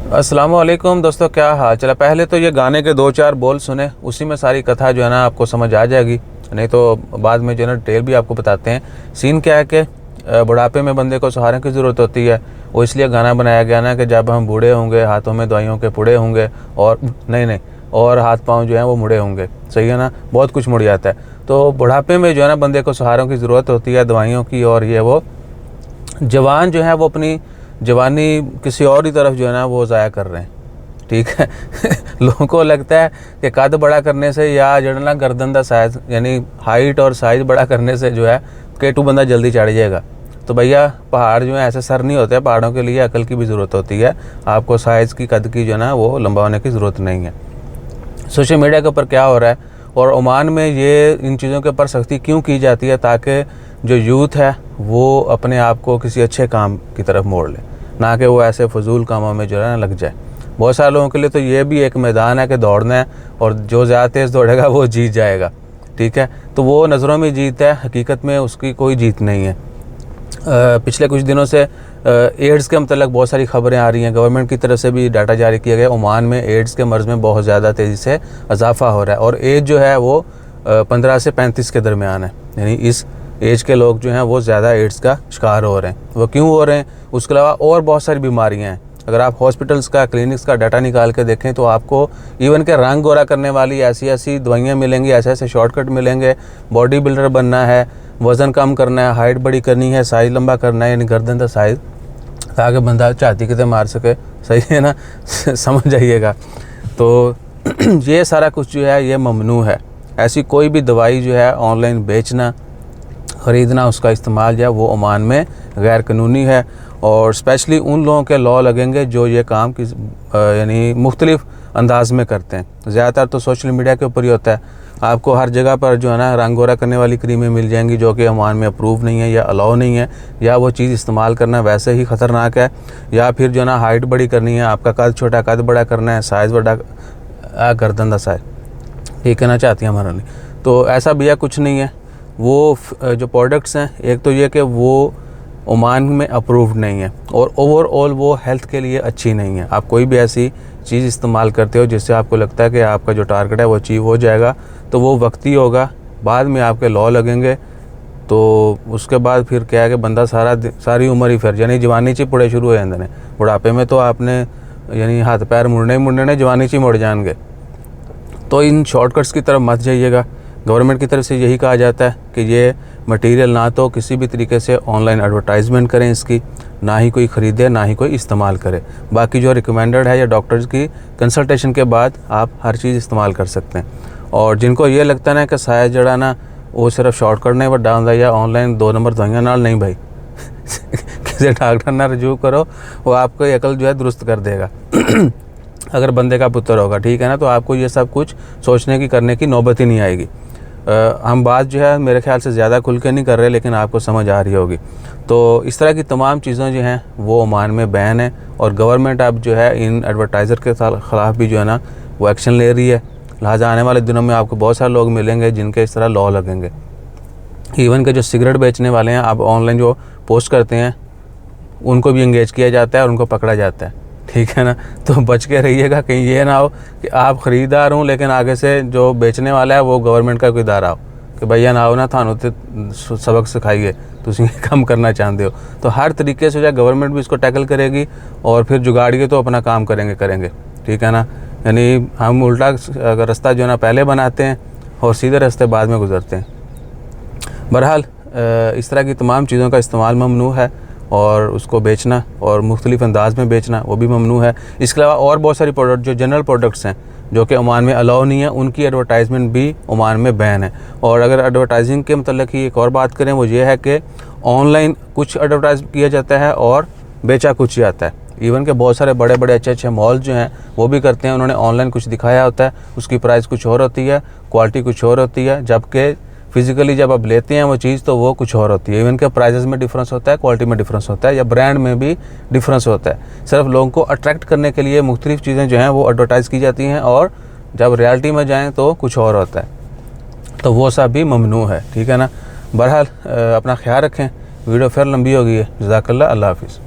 अस्सलामुअलैकुम दोस्तों, क्या हाल चला। पहले तो ये गाने के 2-4 बोल सुने, उसी में सारी कथा जो है ना आपको समझ आ जाएगी। नहीं तो बाद में जो है ना डिटेल भी आपको बताते हैं। सीन क्या है कि बुढ़ापे में बंदे को सहारे की ज़रूरत होती है। वो इसलिए गाना बनाया गया ना कि जब हम बूढ़े होंगे, हाथों में दवाइयों के पुड़े होंगे और नहीं और हाथ पाँव जो हैं वो मुड़े होंगे। सही है ना, बहुत कुछ मुड़ जाता है। तो बुढ़ापे में जो है ना बंदे को सहारों की ज़रूरत होती है, दवाइयों की। और ये वो जवान जो है वो अपनी जवानी किसी और ही तरफ जो है ना वो ज़ाया कर रहे हैं। ठीक है। लोगों को लगता है कि कद बड़ा करने से या जड़ना गर्दन का साइज़ यानी हाइट और साइज़ बड़ा करने से जो है केटू बंदा जल्दी चढ़ जाएगा। तो भैया पहाड़ जो है ऐसे सर नहीं होते, पहाड़ों के लिए अकल की भी ज़रूरत होती है। आपको साइज़ की, कद की जो है ना वो लंबा होने की ज़रूरत नहीं है। सोशल मीडिया के ऊपर क्या हो रहा है और ओमान में ये इन चीज़ों के ऊपर सख्ती क्यों की जाती है, ताकि जो यूथ है वो अपने आप को किसी अच्छे काम की तरफ मोड़ ले, ना कि वो ऐसे फजूल कामों में जो है ना लग जाए। बहुत सारे लोगों के लिए तो ये भी एक मैदान है कि दौड़ना है और जो ज़्यादा तेज़ दौड़ेगा वो जीत जाएगा। ठीक है, तो वो नज़रों में जीत है, हकीकत में उसकी कोई जीत नहीं है। पिछले कुछ दिनों से एड्स के मतलब बहुत सारी खबरें आ रही हैं। गवर्नमेंट की तरफ से भी डाटा जारी किया गया। ओमान में एड्स के मर्ज़ में बहुत ज़्यादा तेज़ी से इजाफा हो रहा है और एज जो है वो 15 से 35 के दरमियान है। यानी इस एज के लोग जो हैं वो ज़्यादा एड्स का शिकार हो रहे हैं। वो क्यों हो रहे हैं, उसके अलावा और बहुत सारी बीमारियां हैं। अगर आप हॉस्पिटल्स का, क्लिनिक्स का डाटा निकाल के देखें तो आपको इवन के रंग गोरा करने वाली ऐसी ऐसी दवाइयाँ मिलेंगी, ऐसे ऐसे शॉर्टकट मिलेंगे। बॉडी बिल्डर बनना है, वज़न कम करना है, हाइट बड़ी करनी है, साइज़ लंबा करना है, यानी गर्दन का साइज़, ताकि बंदा चाहती कितने मार सके। सही है ना। समझ जाइएगा। तो ये सारा कुछ जो है ये ममनू है। ऐसी कोई भी दवाई जो है ऑनलाइन बेचना, ख़रीदना, उसका इस्तेमाल जो है वो ओमान में गैर कानूनी है। और स्पेशली उन लोगों के लॉ लगेंगे जो ये काम की यानी मुख्तलिफ़ अंदाज में करते हैं। ज़्यादातर तो सोशल मीडिया के ऊपर ही होता है। आपको हर जगह पर जो है ना रंग गोरा करने वाली क्रीमें मिल जाएंगी जो कि ओमान में अप्रूव नहीं है या अलाउ नहीं है, या वो चीज़ इस्तेमाल करना वैसे ही ख़तरनाक है। या फिर जो है ना हाइट बड़ी करनी है, आपका कद छोटा, कद बड़ा करना है, साइज़ बड़ा, गर्दन का साइज़, ठीक है ना, चाहती है हमारा नहीं। तो ऐसा भैया कुछ नहीं है। वो जो प्रोडक्ट्स हैं, एक तो ये कि वो ओमान में अप्रूव्ड नहीं है और ओवरऑल वो हेल्थ के लिए अच्छी नहीं है। आप कोई भी ऐसी चीज़ इस्तेमाल करते हो जिससे आपको लगता है कि आपका जो टारगेट है वो अचीव हो जाएगा, तो वो वक्ती होगा, बाद में आपके लॉ लगेंगे। तो उसके बाद फिर क्या है कि बंदा सारी उम्र ही फिर यानी जवानी ची पुड़े शुरू हो जाते हैं। बुढ़ापे में तो आपने यानी हाथ पैर मुड़ने ही मुड़ने ने, जवानी ची मुड़ जाएंगे। तो इन शॉर्टकट्स की तरफ मत जाइएगा। गवर्नमेंट की तरफ से यही कहा जाता है कि ये मटेरियल ना तो किसी भी तरीके से ऑनलाइन एडवर्टाइजमेंट करें इसकी, ना ही कोई ख़रीदे, ना ही कोई इस्तेमाल करे। बाकी जो रिकमेंडेड है या डॉक्टर्स की कंसल्टेशन के बाद आप हर चीज़ इस्तेमाल कर सकते हैं। और जिनको ये लगता है ना कि साया जड़ा ना वो सिर्फ शॉर्टकट नहीं वड्डा होंदा या ऑनलाइन 2 नंबर दवाइयां नाल, नहीं भाई। किसी डॉक्टर ना रजू करो, वो आपको अकल जो है दुरुस्त कर देगा। अगर बंदे का पुत्र होगा, ठीक है ना, तो आपको ये सब कुछ सोचने की, करने की नौबत ही नहीं आएगी। हम बात जो है मेरे ख़्याल से ज़्यादा खुल के नहीं कर रहे, लेकिन आपको समझ आ रही होगी। तो इस तरह की तमाम चीज़ें जो हैं वो ओमान में बैन है और गवर्नमेंट अब जो है इन एडवर्टाइज़र के ख़िलाफ़ भी जो है ना वो एक्शन ले रही है। लिहाजा आने वाले दिनों में आपको बहुत सारे लोग मिलेंगे जिनके इस तरह लॉ लगेंगे। इवन के जो सिगरेट बेचने वाले हैं, आप ऑनलाइन जो पोस्ट करते हैं, उनको भी इंगेज किया जाता है और उनको पकड़ा जाता है। ठीक है ना, तो बच के रहिएगा, कहीं ये ना हो कि आप ख़रीदार हूँ लेकिन आगे से जो बेचने वाला है वो गवर्नमेंट का कोई इदारा हो कि भैया ना हो ना थानू तो सबक सिखाइए, तुम कम करना चाहते हो। तो हर तरीके से जो है गवर्नमेंट भी इसको टैकल करेगी और फिर जुगाड़िए तो अपना काम करेंगे। ठीक है ना, यानी हम उल्टा रास्ता जो है ना पहले बनाते हैं और सीधे रास्ते बाद में गुजरते हैं। बहरहाल इस तरह की तमाम चीज़ों का इस्तेमाल ममनू है और उसको बेचना और मुख्तलिफ अंदाज में बेचना वो भी ममनू है। इसके अलावा और बहुत सारी प्रोडक्ट जो जनरल प्रोडक्ट्स हैं जो कि ओमान में अलाउ नहीं है, उनकी एडवर्टाइजमेंट भी ओमान में बैन है। और अगर एडवर्टाइजिंग के मतलब ही एक और बात करें, वो ये है कि ऑनलाइन कुछ एडवर्टाइज किया जाता है और बेचा कुछ जाता है। इवन के बहुत सारे बड़े बड़े अच्छे मॉल जो हैं वो भी करते हैं। उन्होंने ऑनलाइन कुछ दिखाया होता है, उसकी प्राइस कुछ और होती है, क्वालिटी कुछ और होती है, जबकि फिज़िकली जब आप लेते हैं वो चीज़ तो वो कुछ और होती है। इवन के प्राइजेस में डिफरेंस होता है, क्वालिटी में डिफरेंस होता है, या ब्रांड में भी डिफरेंस होता है। सिर्फ लोगों को अट्रैक्ट करने के लिए मुख्तलिफ चीज़ें जो हैं वो एडवर्टाइज़ की जाती हैं और जब रियलिटी में जाएँ तो कुछ और होता है। तो वो सब भी ममनू है। ठीक है ना। बहरहाल अपना ख्याल रखें। वीडियो फिर लंबी हो गई है। जज़ाकल्लाह, अल्लाह हाफ़िज़।